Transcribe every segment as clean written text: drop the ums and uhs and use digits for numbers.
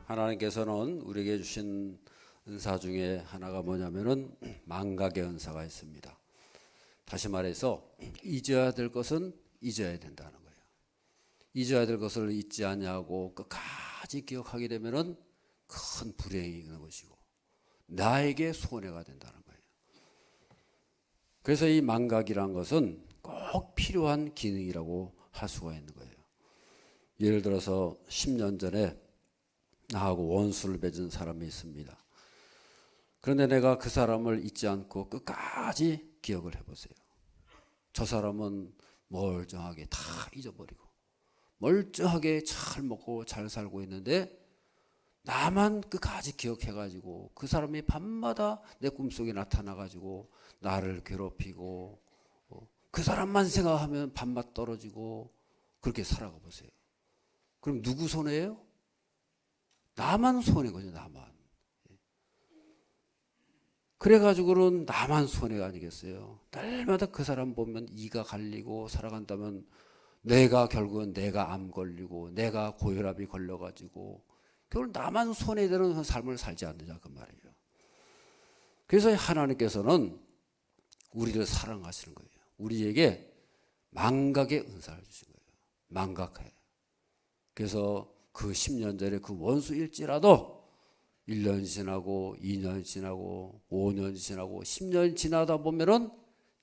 하나님께서는 우리에게 주신 은사 중에 하나가 뭐냐면은 망각의 은사가 있습니다. 다시 말해서 잊어야 될 것은 잊어야 된다는 거예요. 잊어야 될 것을 잊지 않냐고 끝까지 기억하게 되면은 큰 불행이 있는 것이고 나에게 손해가 된다는 거예요. 그래서 이 망각이란 것은 꼭 필요한 기능이라고 할 수가 있는 거예요. 예를 들어서 10년 전에 나하고 원수를 맺은 사람이 있습니다. 그런데 내가 그 사람을 잊지 않고 끝까지 기억을 해보세요. 저 사람은 멀쩡하게 다 잊어버리고 멀쩡하게 잘 먹고 잘 살고 있는데 나만 끝까지 기억해가지고 그 사람이 밤마다 내 꿈속에 나타나가지고 나를 괴롭히고 그 사람만 생각하면 밤맛 떨어지고 그렇게 살아가 보세요. 그럼 누구 손해예요? 나만 손해인 거죠. 나만. 그래가지고는 나만 손해가 아니겠어요. 날마다 그 사람 보면 이가 갈리고 살아간다면 내가 결국은 내가 암 걸리고 내가 고혈압이 걸려가지고 결국 나만 손해되는 삶을 살지 않느냐 그 말이에요. 그래서 하나님께서는 우리를 사랑하시는 거예요. 우리에게 망각의 은사를 주신 거예요. 망각해. 그래서 그 10년 전에 그 원수일지라도 1년 지나고 2년 지나고 5년 지나고 10년 지나다 보면은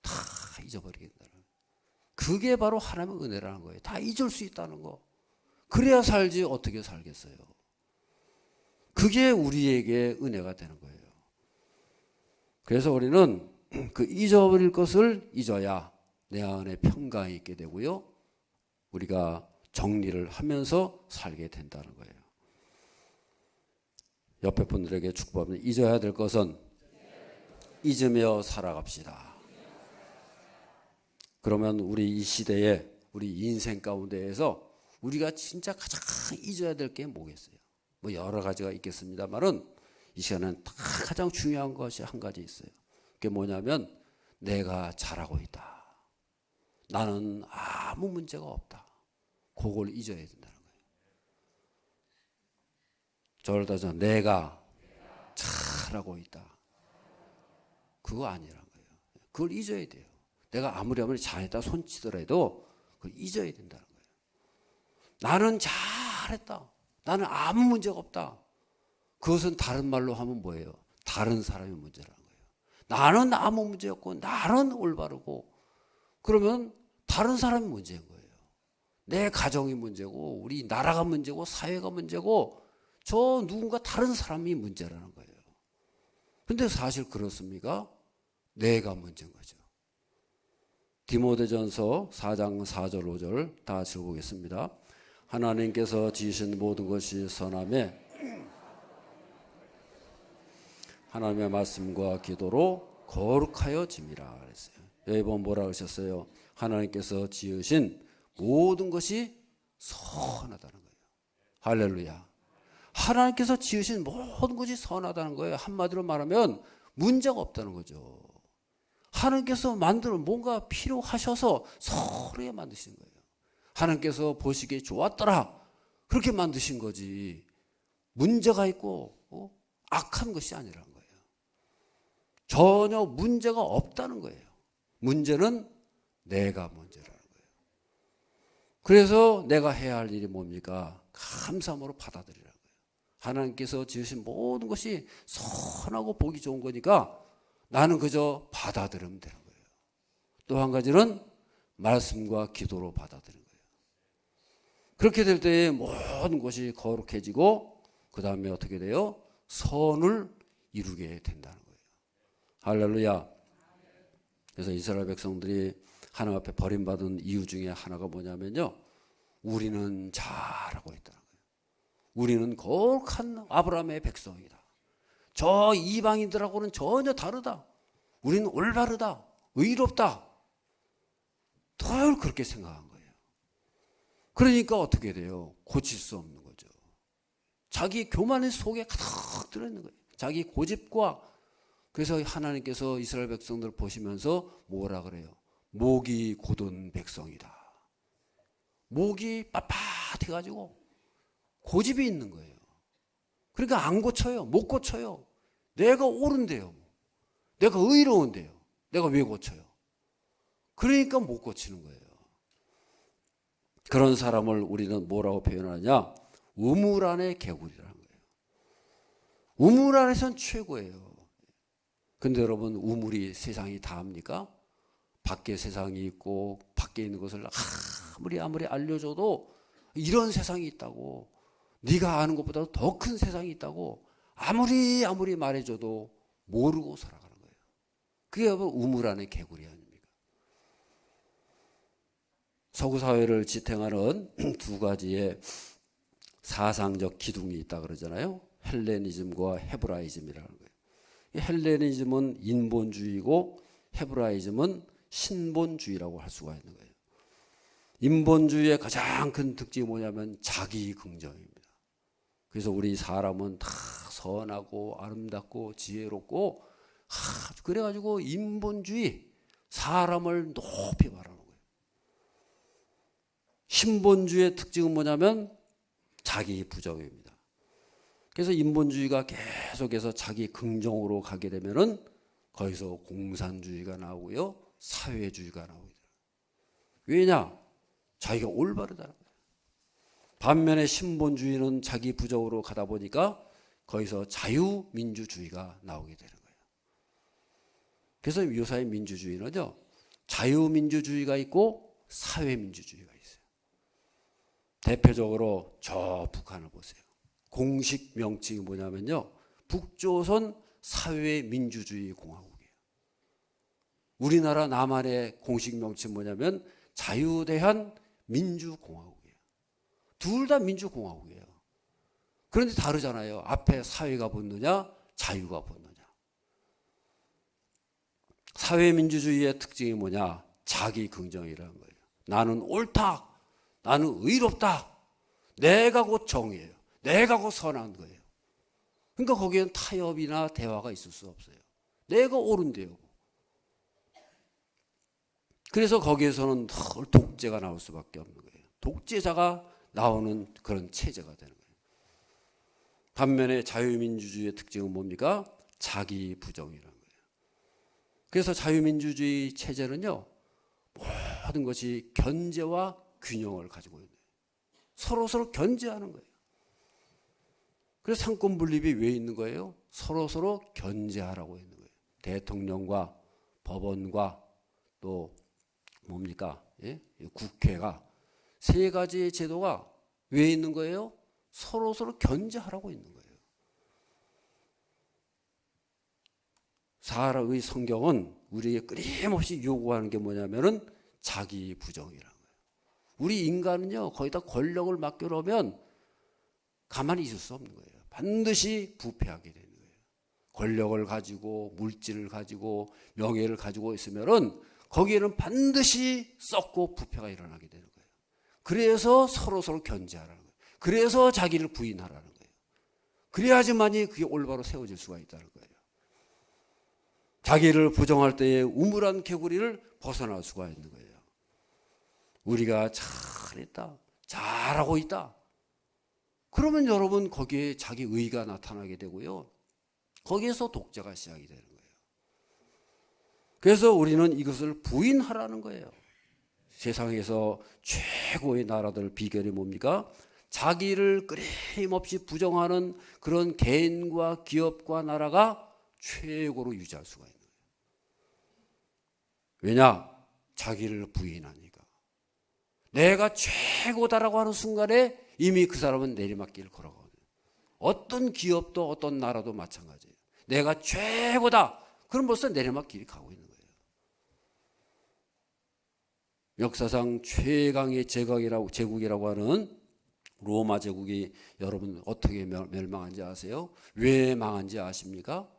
다 잊어버리게 된다는 거예요. 그게 바로 하나님의 은혜라는 거예요. 다 잊을 수 있다는 거. 그래야 살지 어떻게 살겠어요. 그게 우리에게 은혜가 되는 거예요. 그래서 우리는 그 잊어버릴 것을 잊어야 내 안에 평강이 있게 되고요. 우리가 정리를 하면서 살게 된다는 거예요. 옆에 분들에게 축복합니다. 잊어야 될 것은 잊으며 살아갑시다. 그러면 우리 이 시대에 우리 인생 가운데에서 우리가 진짜 가장 잊어야 될 게 뭐겠어요? 뭐 여러 가지가 있겠습니다만은 이 시간에는 가장 중요한 것이 한 가지 있어요. 그게 뭐냐면 내가 잘하고 있다. 나는 아무 문제가 없다. 그걸 잊어야 된다는 거예요. 저를 따져 내가 잘하고 있다. 그거 아니라는 거예요. 그걸 잊어야 돼요. 내가 아무리 잘했다 손치더라도 그걸 잊어야 된다는 거예요. 나는 잘했다. 나는 아무 문제가 없다. 그것은 다른 말로 하면 뭐예요? 다른 사람의 문제라는 거예요. 나는 아무 문제 없고 나는 올바르고 그러면 다른 사람이 문제인 거예요. 내 가정이 문제고 우리 나라가 문제고 사회가 문제고 저 누군가 다른 사람이 문제라는 거예요. 근데 사실 그렇습니까? 내가 문제인 거죠. 디모데전서 4장 4절 5절 다 읽어보겠습니다. 하나님께서 지으신 모든 것이 선하며 하나님의 말씀과 기도로 거룩하여 짐이라 그랬어요. 여기 보면 뭐라 그러셨어요? 하나님께서 지으신 모든 것이 선하다는 거예요. 할렐루야. 하나님께서 지으신 모든 것이 선하다는 거예요. 한마디로 말하면 문제가 없다는 거죠. 하나님께서 만들어 뭔가 필요하셔서 선하게 만드신 거예요. 하나님께서 보시기에 좋았더라. 그렇게 만드신 거지. 문제가 있고 악한 것이 아니라는 거예요. 전혀 문제가 없다는 거예요. 문제는 내가 문제라는 거예요. 그래서 내가 해야 할 일이 뭡니까? 감사함으로 받아들이라는 거예요. 하나님께서 지으신 모든 것이 선하고 보기 좋은 거니까 나는 그저 받아들이면 되는 거예요. 또 한 가지는 말씀과 기도로 받아들이는 거예요. 그렇게 될 때 모든 것이 거룩해지고 그 다음에 어떻게 돼요? 선을 이루게 된다는 거예요. 할렐루야. 그래서 이스라엘 백성들이 하나님 앞에 버림받은 이유 중에 하나가 뭐냐면요. 우리는 잘하고 있다는 거예요. 우리는 거룩한 아브라함의 백성이다. 저 이방인들하고는 전혀 다르다. 우리는 올바르다. 의롭다. 늘 그렇게 생각한 거예요. 그러니까 어떻게 돼요? 고칠 수 없는 거죠. 자기 교만의 속에 가득 들어있는 거예요. 자기 고집과 그래서 하나님께서 이스라엘 백성들 보시면서 뭐라 그래요? 목이 곧은 백성이다. 목이 빳빳해가지고 고집이 있는 거예요. 그러니까 안 고쳐요. 못 고쳐요. 내가 옳은데요. 내가 의로운데요. 내가 왜 고쳐요? 그러니까 못 고치는 거예요. 그런 사람을 우리는 뭐라고 표현하냐? 우물 안의 개구리라는 거예요. 우물 안에선 최고예요. 근데 여러분, 우물이 세상이 다 합니까? 밖에 세상이 있고 밖에 있는 것을 아무리 알려줘도 이런 세상이 있다고, 네가 아는 것보다 더 큰 세상이 있다고 아무리 말해줘도 모르고 살아가는 거예요. 그게 우물 안의 개구리 아닙니까? 서구 사회를 지탱하는 두 가지의 사상적 기둥이 있다 그러잖아요. 헬레니즘과 헤브라이즘이라는 거예요. 헬레니즘은 인본주의고 헤브라이즘은 신본주의라고 할 수가 있는 거예요. 인본주의의 가장 큰 특징이 뭐냐면 자기 긍정입니다. 그래서 우리 사람은 다 선하고 아름답고 지혜롭고 그래가지고 인본주의, 사람을 높이 말하는 거예요. 신본주의의 특징은 뭐냐면 자기 부정입니다. 그래서 인본주의가 계속해서 자기 긍정으로 가게 되면은 거기서 공산주의가 나오고요, 사회주의가 나오게 돼요. 왜냐? 자기가 올바르다는 거예요. 반면에 신본주의는 자기 부정으로 가다 보니까 거기서 자유민주주의가 나오게 되는 거예요. 그래서 요사의 민주주의는요, 자유민주주의가 있고 사회민주주의가 있어요. 대표적으로 저 북한을 보세요. 공식 명칭이 뭐냐면요, 북조선 사회민주주의 공화국이에요. 우리나라 남한의 공식 명칭이 뭐냐면 자유대한 민주공화국이에요. 둘 다 민주공화국이에요. 그런데 다르잖아요. 앞에 사회가 붙느냐, 자유가 붙느냐. 사회민주주의의 특징이 뭐냐? 자기 긍정이라는 거예요. 나는 옳다. 나는 의롭다. 내가 곧 정의예요. 내가 곧 선한 거예요. 그러니까 거기엔 타협이나 대화가 있을 수 없어요. 내가 옳은데요. 그래서 거기에서는 늘 독재가 나올 수밖에 없는 거예요. 독재자가 나오는 그런 체제가 되는 거예요. 반면에 자유민주주의의 특징은 뭡니까? 자기 부정이라는 거예요. 그래서 자유민주주의 체제는요, 모든 것이 견제와 균형을 가지고 있는 거예요. 서로 견제하는 거예요. 그래서 상권 분립이 왜 있는 거예요? 서로 견제하라고 있는 거예요. 대통령과 법원과 또 뭡니까? 예? 국회가 세 가지의 제도가 왜 있는 거예요? 서로 견제하라고 있는 거예요. 사라의 성경은 우리에게 끊임없이 요구하는 게 뭐냐면은 자기 부정이라는 거예요. 우리 인간은요, 거기다 권력을 맡겨놓으면 가만히 있을 수 없는 거예요. 반드시 부패하게 되는 거예요. 권력을 가지고 물질을 가지고 명예를 가지고 있으면은 거기에는 반드시 썩고 부패가 일어나게 되는 거예요. 그래서 서로 견제하라는 거예요. 그래서 자기를 부인하라는 거예요. 그래야지만이 그게 올바로 세워질 수가 있다는 거예요. 자기를 부정할 때의 우물한 개구리를 벗어날 수가 있는 거예요. 우리가 잘했다, 잘하고 있다. 그러면 여러분 거기에 자기 의가 나타나게 되고요. 거기에서 독재가 시작이 되는 거예요. 그래서 우리는 이것을 부인하라는 거예요. 세상에서 최고의 나라들 비결이 뭡니까? 자기를 끊임없이 부정하는 그런 개인과 기업과 나라가 최고로 유지할 수가 있는 거예요. 왜냐? 자기를 부인하니까. 내가 최고다라고 하는 순간에 이미 그 사람은 내리막길을 걸어가거든요. 어떤 기업도 어떤 나라도 마찬가지예요. 내가 최고다. 그럼 벌써 내리막길이 가고 있는 거예요. 역사상 최강의 제국이라고 하는 로마 제국이 여러분 어떻게 멸망한지 아세요? 왜 망한지 아십니까?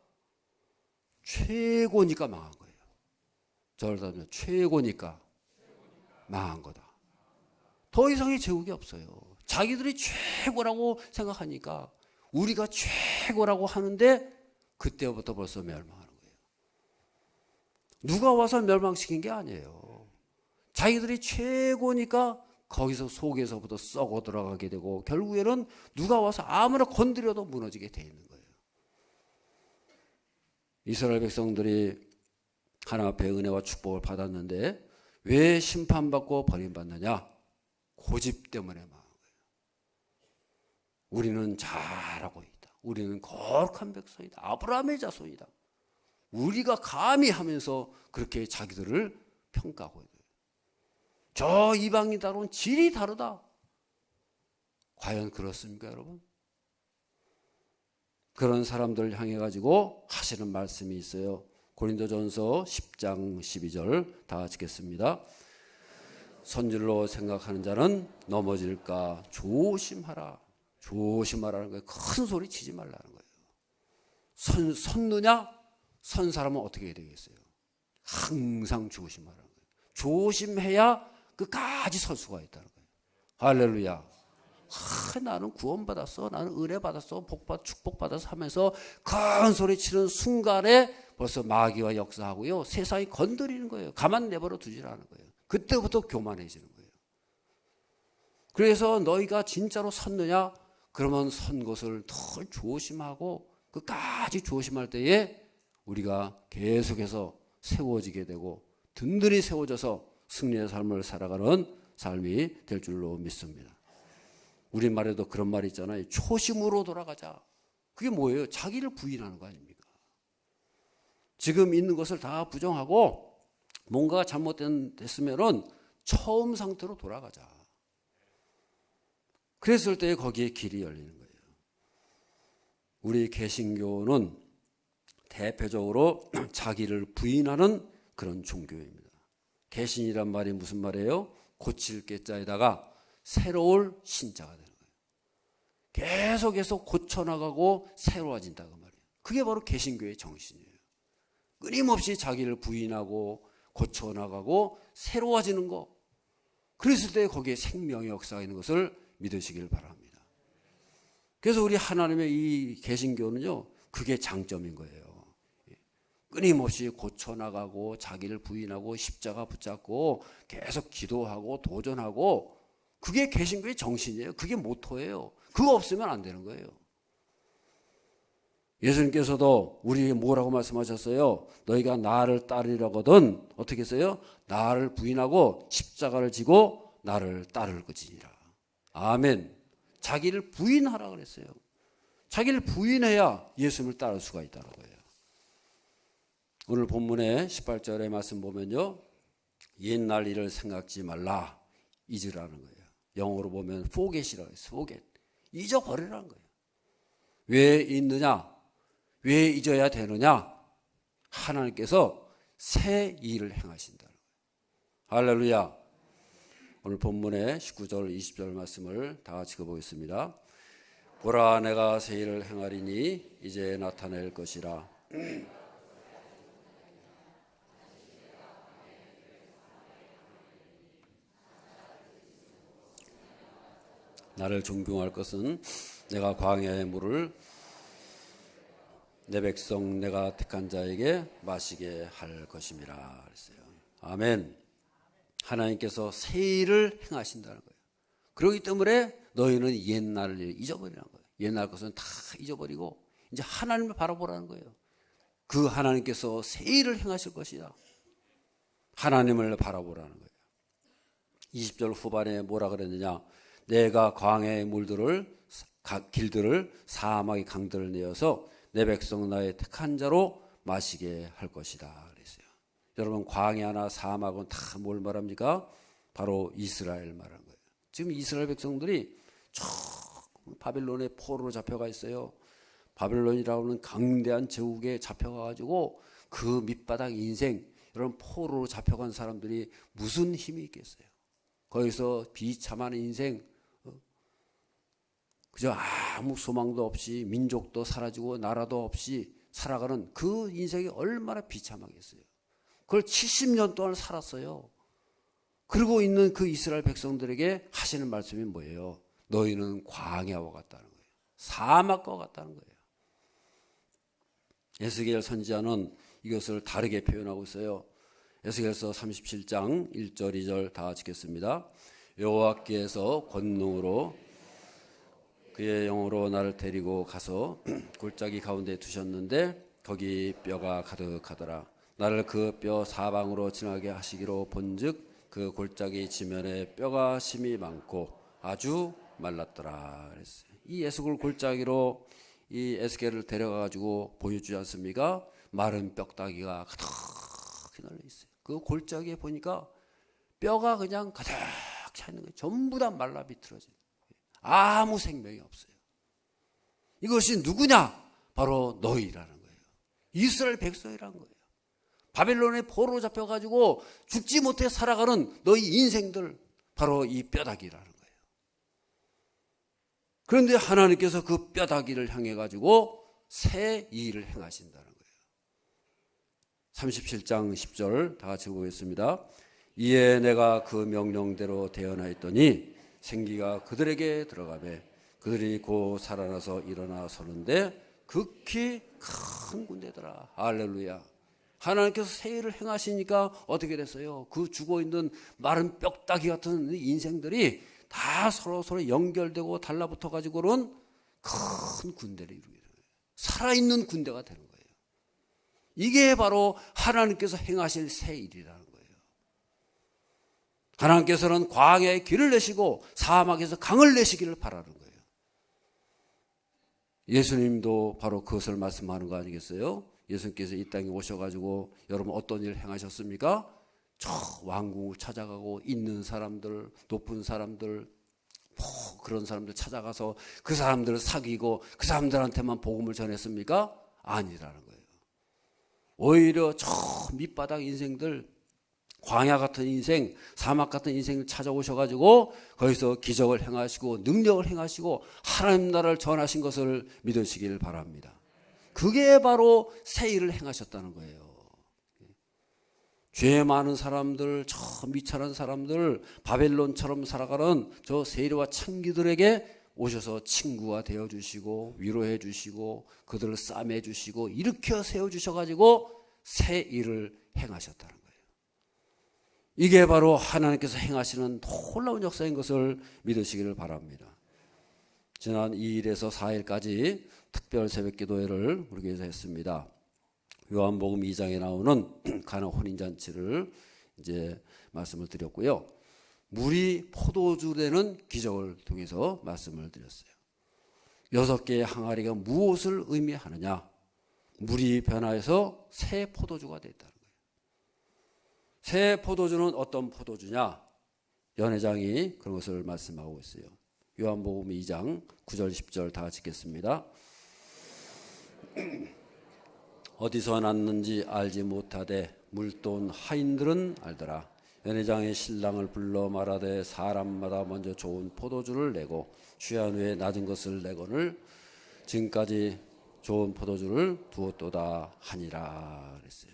최고니까 망한 거예요. 저를 따르면 최고니까 망한 거다. 더 이상의 제국이 없어요. 자기들이 최고라고 생각하니까 우리가 최고라고 하는데 그때부터 벌써 멸망하는 거예요. 누가 와서 멸망시킨 게 아니에요. 자기들이 최고니까 거기서 속에서부터 썩어 들어가게 되고 결국에는 누가 와서 아무나 건드려도 무너지게 돼 있는 거예요. 이스라엘 백성들이 하나님 앞에 은혜와 축복을 받았는데 왜 심판받고 버림받느냐? 고집 때문에 망한 거예요. 우리는 잘하고 있다. 우리는 거룩한 백성이다. 아브라함의 자손이다. 우리가 감히 하면서 그렇게 자기들을 평가하고 있어요. 저 이방인들은 질이 다르다. 과연 그렇습니까, 여러분? 그런 사람들 향해 가지고 하시는 말씀이 있어요. 고린도전서 10장 12절 다 찍겠습니다. 선질로 생각하는 자는 넘어질까 조심하라. 조심하라는 거예요. 큰 소리 치지 말라는 거예요. 섰느냐? 선 사람은 어떻게 해야 되겠어요? 항상 조심하라는 거예요. 조심해야 끝까지 설 수가 있다는 거예요. 할렐루야. 나는 구원받았어. 나는 은혜 받았어. 축복받았어 하면서 큰 소리 치는 순간에 벌써 마귀와 역사하고요. 세상이 건드리는 거예요. 가만 내버려 두질 않은 거예요. 그때부터 교만해지는 거예요. 그래서 너희가 진짜로 섰느냐? 그러면 선 것을 더 조심하고 끝까지 조심할 때에 우리가 계속해서 세워지게 되고 든든히 세워져서 승리의 삶을 살아가는 삶이 될 줄로 믿습니다. 우리말에도 그런 말이 있잖아요. 초심으로 돌아가자. 그게 뭐예요? 자기를 부인하는 거 아닙니까? 지금 있는 것을 다 부정하고 뭔가가 잘못됐으면은 처음 상태로 돌아가자. 그랬을 때 거기에 길이 열리는 거예요. 우리 개신교는 대표적으로 자기를 부인하는 그런 종교입니다. 개신이란 말이 무슨 말이에요? 고칠 개자에다가 새로울 신자가 되는 거예요. 계속해서 고쳐나가고 새로워진다고 말이에요. 그게 바로 개신교의 정신이에요. 끊임없이 자기를 부인하고 고쳐나가고 새로워지는 거. 그랬을 때 거기에 생명의 역사가 있는 것을 믿으시길 바랍니다. 그래서 우리 하나님의 이 개신교는요, 그게 장점인 거예요. 끊임없이 고쳐나가고 자기를 부인하고 십자가 붙잡고 계속 기도하고 도전하고 그게 개신교의 정신이에요. 그게 모토예요. 그거 없으면 안 되는 거예요. 예수님께서도 우리에게 뭐라고 말씀하셨어요? 너희가 나를 따르려거든 어떻게 했어요? 나를 부인하고 십자가를 지고 나를 따를 것이니라. 아멘. 자기를 부인하라 그랬어요. 자기를 부인해야 예수님을 따를 수가 있다는 거예요. 오늘 본문의 18절의 말씀 보면요, 옛날 일을 생각지 말라, 잊으라는 거예요. 영어로 보면 forget이라고 해요. forget. 잊어버리라는 거예요. 왜 잊느냐? 왜 잊어야 되느냐? 하나님께서 새 일을 행하신다는 거예요. 할렐루야. 오늘 본문의 19절 20절 말씀을 다 같이 읽어보겠습니다. 보라, 내가 새 일을 행하리니 이제 나타낼 것이라. 나를 존경할 것은 내가 광야의 물을 내 백성 내가 택한 자에게 마시게 할 것임이라 그랬어요. 아멘. 하나님께서 새 일을 행하신다는 거예요. 그렇기 때문에 너희는 옛날을 잊어버리라는 거예요. 옛날 것은 다 잊어버리고 이제 하나님을 바라보라는 거예요. 그 하나님께서 새 일을 행하실 것이다. 하나님을 바라보라는 거예요. 20절 후반에 뭐라 그랬느냐? 내가 광야의 물들을 길들을 사막의 강들을 내어서 내 백성 나의 택한 자로 마시게 할 것이다 그랬어요. 여러분, 광야나 사막은 다 뭘 말합니까? 바로 이스라엘 말하는 거예요. 지금 이스라엘 백성들이 바빌론의 포로로 잡혀가 있어요. 바빌론이라고 하는 강대한 제국에 잡혀가 가지고 그 밑바닥 인생, 여러분, 포로로 잡혀간 사람들이 무슨 힘이 있겠어요? 거기서 비참한 인생, 그저 아무 소망도 없이 민족도 사라지고 나라도 없이 살아가는 그 인생이 얼마나 비참하겠어요. 그걸 70년 동안 살았어요. 그러고 있는 그 이스라엘 백성들에게 하시는 말씀이 뭐예요? 너희는 광야와 같다는 거예요. 사막과 같다는 거예요. 에스겔 선지자는 이것을 다르게 표현하고 있어요. 에스겔서 37장 1절 2절 다 찍겠습니다. 여호와께서 권능으로 그의 영으로 나를 데리고 가서 골짜기 가운데 두셨는데 거기 뼈가 가득하더라. 나를 그 뼈 사방으로 지나게 하시기로 본즉 그 골짜기 지면에 뼈가 심이 많고 아주 말랐더라 그랬어요. 이 에스겔 골짜기로 이 에스겔을 데려가 가지고 보여주지 않습니까? 마른 뼈다귀가 가득히 널려 있어요. 그 골짜기에 보니까 뼈가 그냥 가득 차 있는 거예요. 전부 다 말라 비틀어진. 아무 생명이 없어요. 이것이 누구냐? 바로 너희라는 거예요. 이스라엘 백성이라는 거예요. 바벨론에 포로로 잡혀가지고 죽지 못해 살아가는 너희 인생들, 바로 이 뼈다귀라는 거예요. 그런데 하나님께서 그 뼈다귀를 향해 가지고 새 일을 행하신다는 거예요. 37장 10절 다 같이 보겠습니다. 이에 내가 그 명령대로 대언하였더니 생기가 그들에게 들어가매 그들이 곧 살아나서 일어나 서는데 극히 큰 군대더라. 할렐루야. 하나님께서 새 일을 행하시니까 어떻게 됐어요? 그 죽어있는 마른 뼈다귀 같은 인생들이 다 서로 연결되고 달라붙어 가지고는 큰 군대를 이루게 돼요. 살아있는 군대가 되는 거예요. 이게 바로 하나님께서 행하실 새 일이라는 거예요. 하나님께서는 광야에 길을 내시고 사막에서 강을 내시기를 바라는 거예요. 예수님도 바로 그것을 말씀하는 거 아니겠어요? 예수님께서 이 땅에 오셔가지고 여러분 어떤 일을 행하셨습니까? 저 왕궁을 찾아가고 있는 사람들, 높은 사람들, 그런 사람들 찾아가서 그 사람들을 사귀고 그 사람들한테만 복음을 전했습니까? 아니라는 거예요. 오히려 저 밑바닥 인생들, 광야 같은 인생, 사막 같은 인생을 찾아오셔가지고 거기서 기적을 행하시고 능력을 행하시고 하나님 나라를 전하신 것을 믿으시길 바랍니다. 그게 바로 새 일을 행하셨다는 거예요. 죄 많은 사람들, 저 미천한 사람들, 바벨론처럼 살아가는 저 세리와 창기들에게 오셔서 친구가 되어주시고 위로해 주시고 그들을 싸매 주시고 일으켜 세워주셔가지고 새 일을 행하셨다는 거예요. 이게 바로 하나님께서 행하시는 놀라운 역사인 것을 믿으시기를 바랍니다. 지난 2일에서 4일까지 특별 새벽기도회를 우리 교회에서 했습니다. 요한복음 2장에 나오는 가나 혼인잔치를 이제 말씀을 드렸고요. 물이 포도주 되는 기적을 통해서 말씀을 드렸어요. 6개의 항아리가 무엇을 의미하느냐? 물이 변화해서 새 포도주가 됐다는 거예요. 새 포도주는 어떤 포도주냐? 연회장이 그런 것을 말씀하고 있어요. 요한복음 2장 9절 10절 다 같이 읽겠습니다. 어디서 났는지 알지 못하되 물돈 하인들은 알더라. 연회장의 신랑을 불러 말하되 사람마다 먼저 좋은 포도주를 내고 취한 후에 낮은 것을 내거늘 지금까지 좋은 포도주를 두었도다 하니라 그랬어요.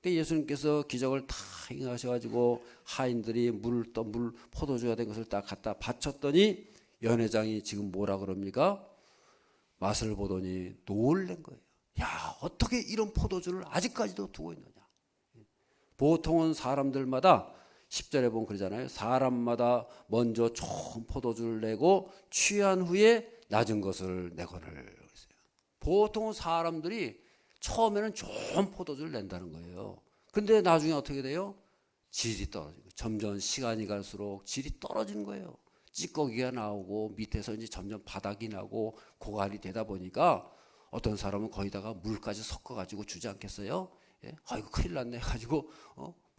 예수님께서 기적을 다 행하셔가지고 하인들이 물 포도주가 된 것을 딱 갖다 바쳤더니 연회장이 지금 뭐라 그럽니까? 맛을 보더니 놀란 거예요. 야, 어떻게 이런 포도주를 아직까지도 두고 있느냐? 보통은 사람들마다 10절에 보면 그러잖아요. 사람마다 먼저 좋은 포도주를 내고 취한 후에 낮은 것을 내거늘 그랬어요. 보통은 사람들이 처음에는 좋은 포도주를 낸다는 거예요. 근데 나중에 어떻게 돼요? 질이 떨어지고 점점 시간이 갈수록 질이 떨어지는 거예요. 찌꺼기가 나오고 밑에서 이제 점점 바닥이 나고 고갈이 되다 보니까 어떤 사람은 거기다가 물까지 섞어가지고 주지 않겠어요? 예? 아이고 큰일 났네 가지고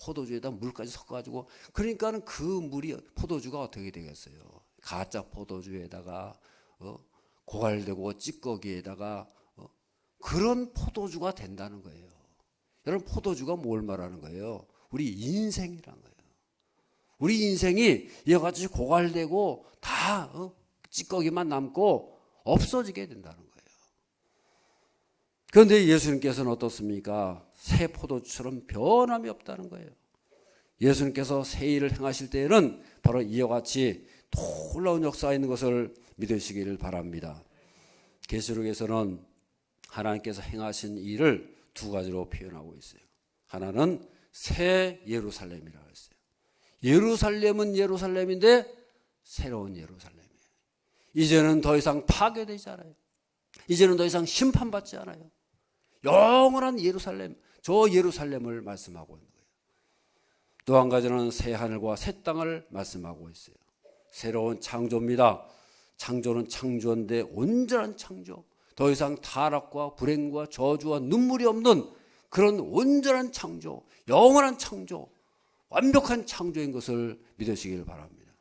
포도주에다 물까지 섞어가지고 그러니까는 그 물이 포도주가 어떻게 되겠어요? 가짜 포도주에다가 고갈되고 찌꺼기에다가 그런 포도주가 된다는 거예요. 여러분 포도주가 뭘 말하는 거예요? 우리 인생이란 거예요. 우리 인생이 이같이 고갈되고 다 찌꺼기만 남고 없어지게 된다는 거예요. 그런데 예수님께서는 어떻습니까? 새 포도주처럼 변함이 없다는 거예요. 예수님께서 새 일을 행하실 때에는 바로 이와 같이 놀라운 역사가 있는 것을 믿으시기를 바랍니다. 계시록에서는 하나님께서 행하신 일을 두 가지로 표현하고 있어요. 하나는 새 예루살렘이라고 했어요. 예루살렘은 예루살렘인데 새로운 예루살렘이에요. 이제는 더 이상 파괴되지 않아요. 이제는 더 이상 심판받지 않아요. 영원한 예루살렘, 저 예루살렘을 말씀하고 있는 거예요. 또 한 가지는 새 하늘과 새 땅을 말씀하고 있어요. 새로운 창조입니다. 창조는 창조인데 온전한 창조, 더 이상 타락과 불행과 저주와 눈물이 없는 그런 온전한 창조, 영원한 창조, 완벽한 창조인 것을 믿으시길 바랍니다.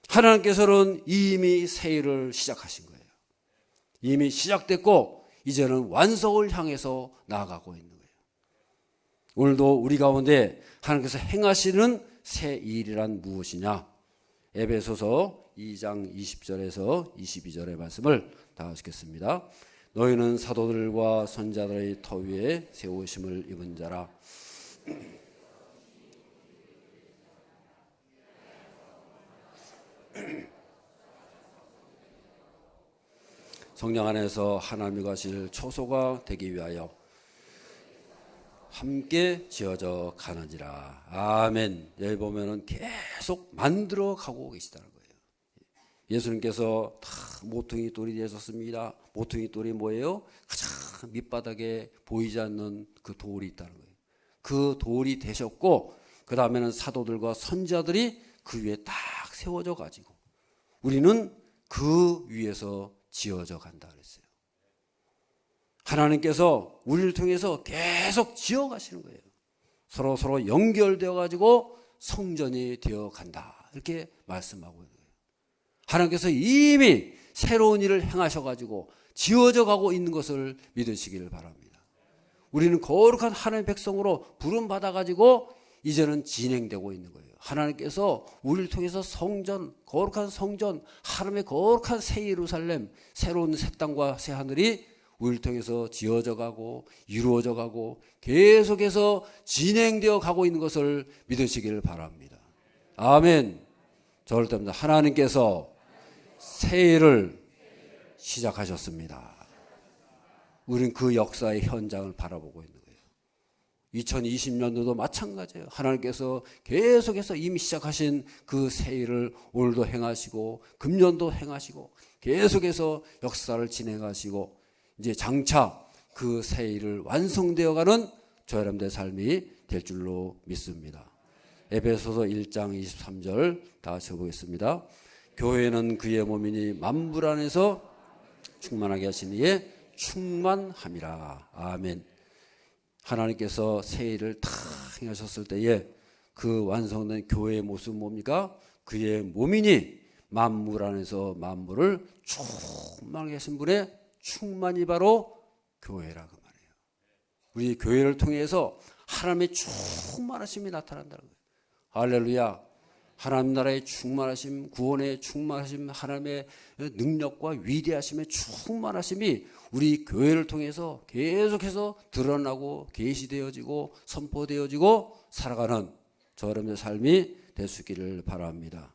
하나님께서는 이미 새 일을 시작하신 거예요. 이미 시작됐고 이제는 완성을 향해서 나아가고 있는 거예요. 오늘도 우리 가운데 하나님께서 행하시는 새 일이란 무엇이냐? 에베소서 2장 20절에서 22절의 말씀을 다 읽겠습니다. 너희는 사도들과 선자들의 터 위에 세우심을 입은 자라. 성령 안에서 하나님이 가실 초소가 되기 위하여 함께 지어져 가는지라. 아멘. 여기 보면은 계속 만들어 가고 계시다는 거예요. 예수님께서 다 모퉁이 돌이 되셨습니다. 모퉁이 돌이 뭐예요? 가장 밑바닥에 보이지 않는 그 돌이 있다는 거예요. 그 돌이 되셨고 그 다음에는 사도들과 선지자들이 그 위에 딱 세워져 가지고 우리는 그 위에서 지어져 간다 그랬어요. 하나님께서 우리를 통해서 계속 지어 가시는 거예요. 서로 연결되어 가지고 성전이 되어 간다. 이렇게 말씀하고 있는 거예요. 하나님께서 이미 새로운 일을 행하셔 가지고 지어져 가고 있는 것을 믿으시기를 바랍니다. 우리는 거룩한 하나님의 백성으로 부름 받아 가지고 이제는 진행되고 있는 거예요. 하나님께서 우리를 통해서 성전, 거룩한 성전, 하나님의 거룩한 새 예루살렘, 새로운 새 땅과 새 하늘이 우리를 통해서 지어져 가고 이루어져 가고 계속해서 진행되어 가고 있는 것을 믿으시기를 바랍니다. 아멘. 저럴 때입니다. 하나님께서 새 일을 시작하셨습니다. 우리는 그 역사의 현장을 바라보고 있는 거예요. 2020년도도 마찬가지예요. 하나님께서 계속해서 이미 시작하신 그 새 일을 오늘도 행하시고 금년도 행하시고 계속해서 역사를 진행하시고 이제 장차 그 새 일을 완성되어가는 저 여러분들의 삶이 될 줄로 믿습니다. 에베소서 1장 23절 다 같이 보겠습니다. 교회는 그의 몸이니 만물 안에서 충만하게 하신 이에 충만함이라. 아멘. 하나님께서 새 일을 다 행하셨을 때에 그 완성된 교회의 모습은 뭡니까? 그의 몸이니 만물 안에서 만물을 충만하게 하신 분의 충만이 바로 교회라고 말해요. 우리 교회를 통해서 하나님의 충만하심이 나타난다는 거예요. 할렐루야. 하나님 나라의 충만하심, 구원의 충만하심, 하나님의 능력과 위대하심의 충만하심이 우리 교회를 통해서 계속해서 드러나고 계시되어지고 선포되어지고 살아가는 저 여러분의 삶이 될 수 있기를 바랍니다.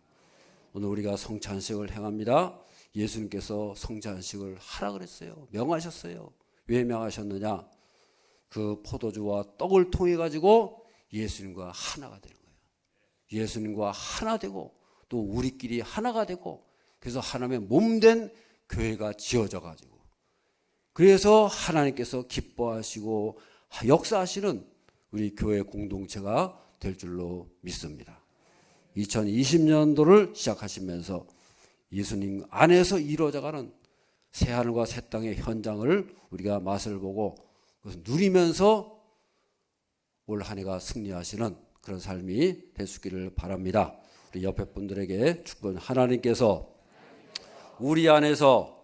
오늘 우리가 성찬식을 행합니다. 예수님께서 성찬식을 하라 그랬어요. 명하셨어요. 왜 명하셨느냐? 그 포도주와 떡을 통해 가지고 예수님과 하나가 되는 거예요. 예수님과 하나 되고 또 우리끼리 하나가 되고 그래서 하나님의 몸된 교회가 지어져 가지고 그래서 하나님께서 기뻐하시고 역사하시는 우리 교회 공동체가 될 줄로 믿습니다. 2020년도를 시작하시면서 예수님 안에서 이루어져가는 새하늘과 새 땅의 현장을 우리가 맛을 보고 누리면서 올 한 해가 승리하시는 그런 삶이 될 수 있기를 바랍니다. 우리 옆에 분들에게 축복은 하나님께서 우리 안에서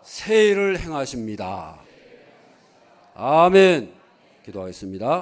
새 일을 행하십니다. 아멘. 기도하겠습니다.